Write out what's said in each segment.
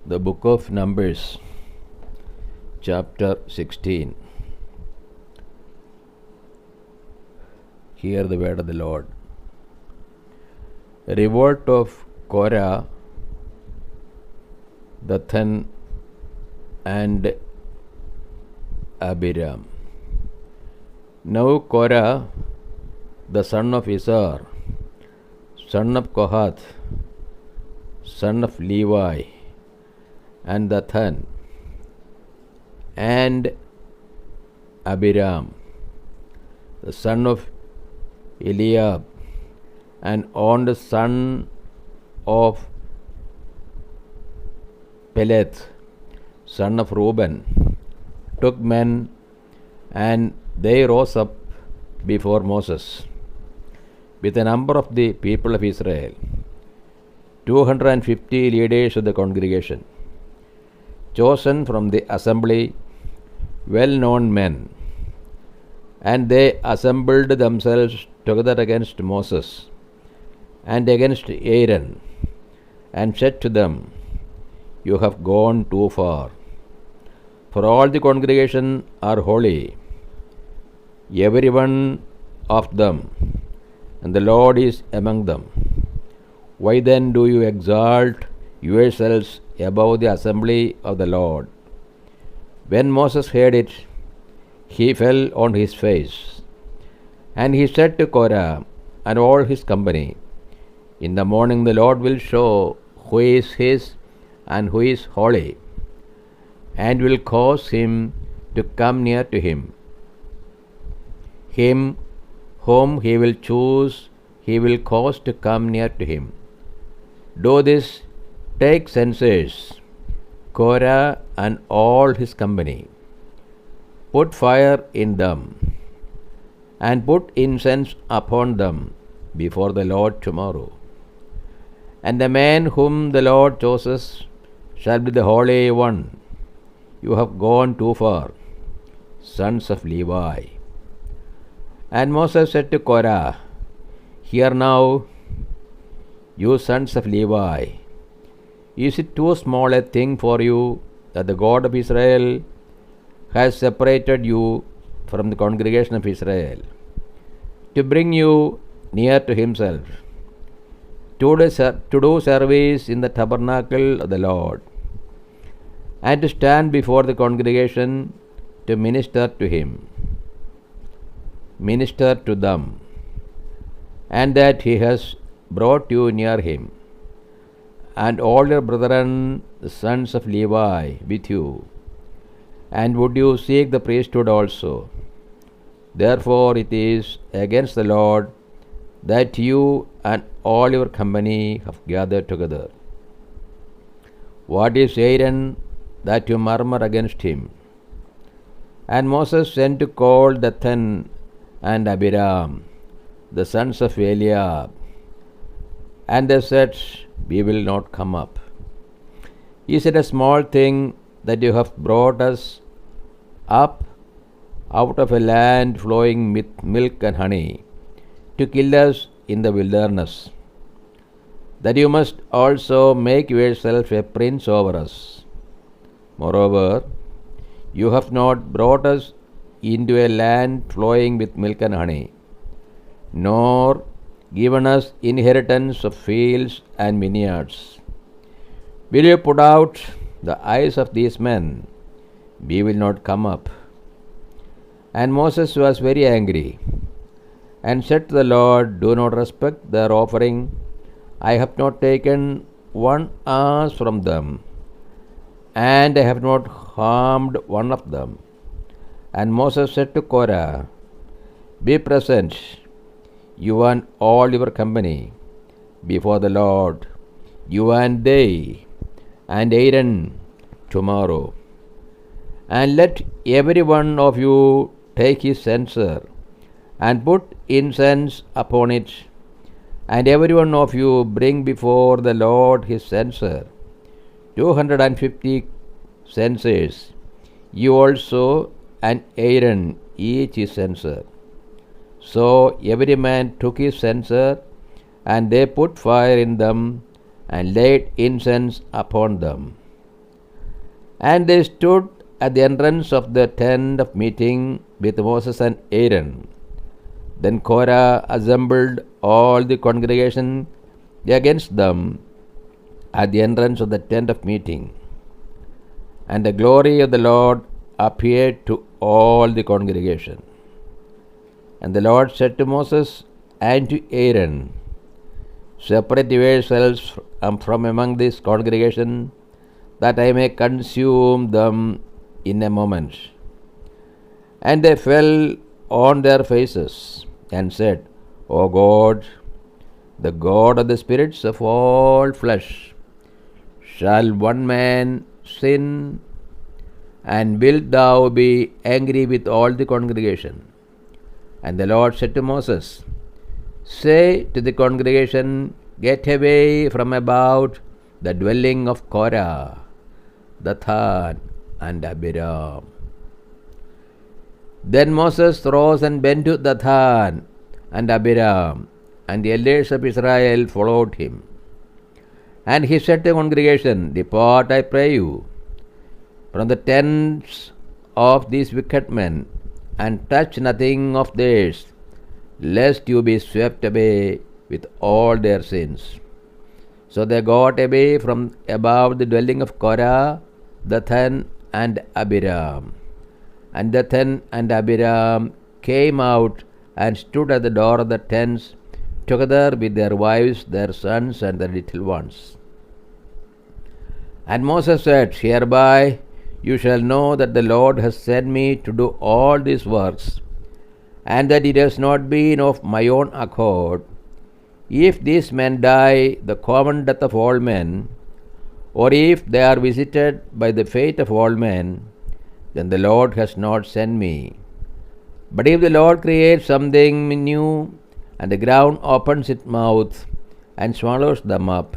The Book of Numbers, chapter 16. Hear the word of the Lord. A revolt of Korah, Dathan, and Abiram. Now Korah, the son of Izhar, son of Kohath, son of Levi, and Dathan, and Abiram, the son of Eliab, and On, the son of Peleth, son of Reuben, took men, and they rose up before Moses with a number of the people of Israel, 250 leaders of the congregation, chosen from the assembly, well-known men. And they assembled themselves together against Moses and against Aaron, and said to them, "You have gone too far, for all the congregation are holy, every one of them, and the Lord is among them. Why then do you exalt yourselves above the assembly of the Lord?" When Moses heard it, he fell on his face. And he said to Korah and all his company, "In the morning the Lord will show who is his and who is holy, and will cause him to come near to him. Him whom he will choose, he will cause to come near to him. Do this, take censers, Korah and all his company. Put fire in them, and put incense upon them before the Lord tomorrow. And the man whom the Lord chooses shall be the Holy One. You have gone too far, sons of Levi." And Moses said to Korah, "Hear now, you sons of Levi, is it too small a thing for you that the God of Israel has separated you from the congregation of Israel, to bring you near to himself, to do service in the tabernacle of the Lord, and to stand before the congregation to minister to him, minister to them, and that he has brought you near him, and all your brethren, the sons of Levi, with you? And would you seek the priesthood also? Therefore it is against the Lord that you and all your company have gathered together. What is Aaron that you murmur against him?" And Moses sent to call Dathan and Abiram, the sons of Eliab. And they said, "We will not come up. Is it a small thing that you have brought us up out of a land flowing with milk and honey, to kill us in the wilderness, that you must also make yourself a prince over us? Moreover, you have not brought us into a land flowing with milk and honey, nor given us inheritance of fields and vineyards. Will you put out the eyes of these men? We will not come up." And Moses was very angry, and said to the Lord, "Do not respect their offering. I have not taken one ass from them, and I have not harmed one of them." And Moses said to Korah, "Be present, you and all your company, before the Lord, you and they, and Aaron tomorrow. And let every one of you take his censer, and put incense upon it, and every one of you bring before the Lord his censer, 250 censers, you also and Aaron each his censer." So every man took his censer, and they put fire in them, and laid incense upon them. And they stood at the entrance of the tent of meeting with Moses and Aaron. Then Korah assembled all the congregation against them at the entrance of the tent of meeting. And the glory of the Lord appeared to all the congregation. And the Lord said to Moses and to Aaron, Separate yourselves from among this congregation, that I may consume them in a moment. And they fell on their faces and said, O God, the God of the spirits of all flesh, shall one man sin, and wilt thou be angry with all the congregation? And the Lord said to Moses, Say to the congregation, Get away from about the dwelling of Korah, Dathan, and Abiram. Then Moses rose and went to Dathan and Abiram, and the elders of Israel followed him. And he said to the congregation, Depart, I pray you, from the tents of these wicked men, and touch nothing of theirs, lest you be swept away with all their sins. So they got away from above the dwelling of Korah, Dathan, and Abiram. And Dathan and Abiram came out and stood at the door of the tents, together with their wives, their sons, and their little ones. And Moses said, Hereby you shall know that the Lord has sent me to do all these works, and that it has not been of my own accord. If these men die the common death of all men, or if they are visited by the fate of all men, then the Lord has not sent me. But if the Lord creates something new, and the ground opens its mouth and swallows them up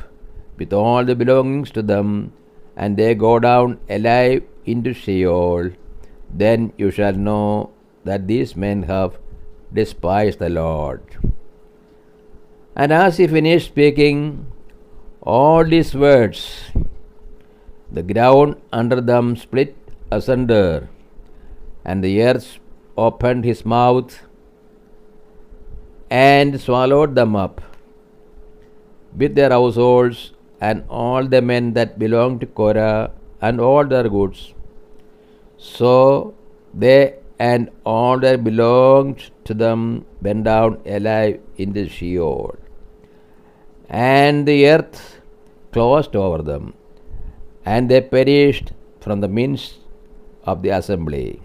with all the belongings to them, and they go down alive into Sheol, then you shall know that these men have despised the Lord. And as he finished speaking all these words, the ground under them split asunder, and the earth opened his mouth and swallowed them up with their households and all the men that belonged to Korah and all their goods. So they and all that belonged to them went down alive into Sheol, and the earth closed over them, and they perished from the midst of the assembly.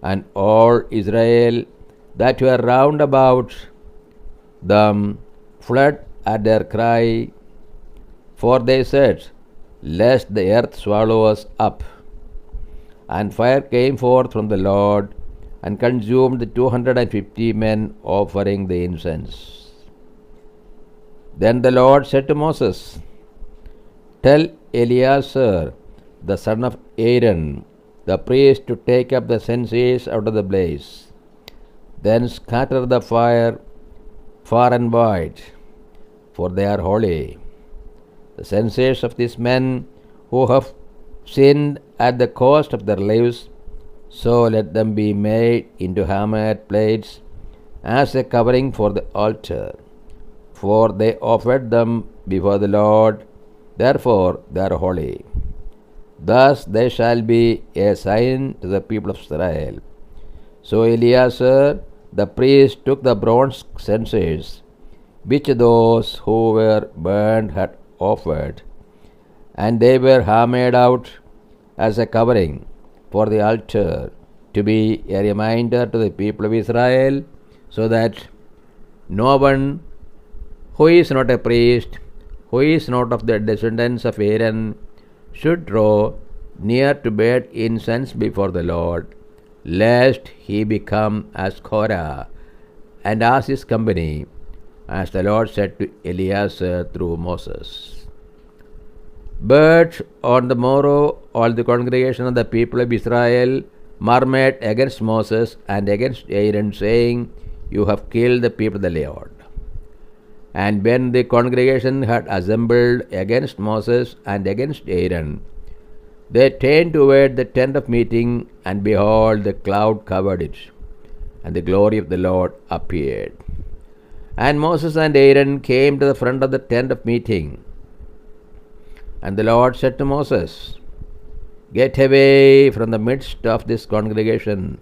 And all Israel that were round about them fled at their cry, for they said, Lest the earth swallow us up. And fire came forth from the Lord, and consumed the 250 men offering the incense. Then the Lord said to Moses, Tell Eleazar, the son of Aaron, the priest, to take up the censers out of the blaze. Then scatter the fire far and wide, for they are holy. The censers of these men who have sinned at the cost of their lives, so let them be made into hammered plates as a covering for the altar. For they offered them before the Lord, therefore they are holy. Thus they shall be a sign to the people of Israel. So Eleazar the priest took the bronze censers, which those who were burned had offered, and they were hammered out as a covering for the altar, to be a reminder to the people of Israel, so that no one who is not a priest, who is not of the descendants of Aaron, should draw near to burn incense before the Lord, lest he become as Korah and as his company, as the Lord said to Eleazar through Moses. But on the morrow all the congregation of the people of Israel murmured against Moses and against Aaron, saying, You have killed the people of the Lord. And when the congregation had assembled against Moses and against Aaron, They turned toward the tent of meeting, and behold, the cloud covered it, and the glory of the Lord appeared. And Moses and Aaron came to the front of the tent of meeting. And the Lord said to Moses, Get away from the midst of this congregation,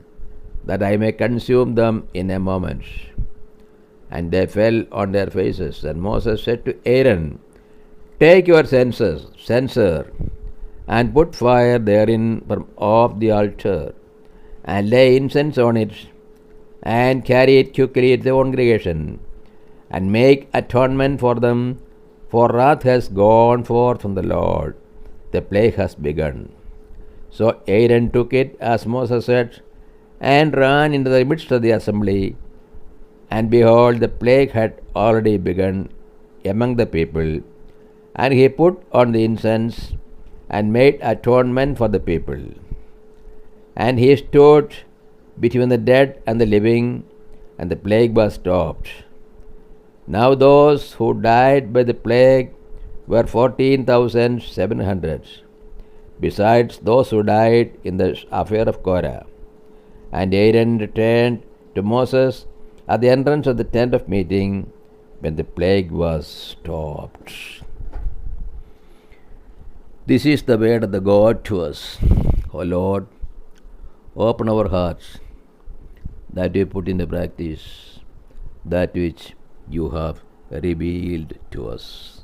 that I may consume them in a moment. And they fell on their faces. And Moses said to Aaron, Take your censer, and put fire therein from off the altar, and lay incense on it, and carry it quickly to the congregation, and make atonement for them, for wrath has gone forth from the Lord, the plague has begun. So Aaron took it as Moses said, and ran into the midst of the assembly, and behold, the plague had already begun among the people, and he put on the incense, and made atonement for the people. And he stood between the dead and the living, and the plague was stopped. Now those who died by the plague were 14,700, besides those who died in the affair of Korah. And Aaron returned to Moses at the entrance of the tent of meeting when the plague was stopped. This is the word of the God to us. O Lord, open our hearts that we put into practice that which you have revealed to us.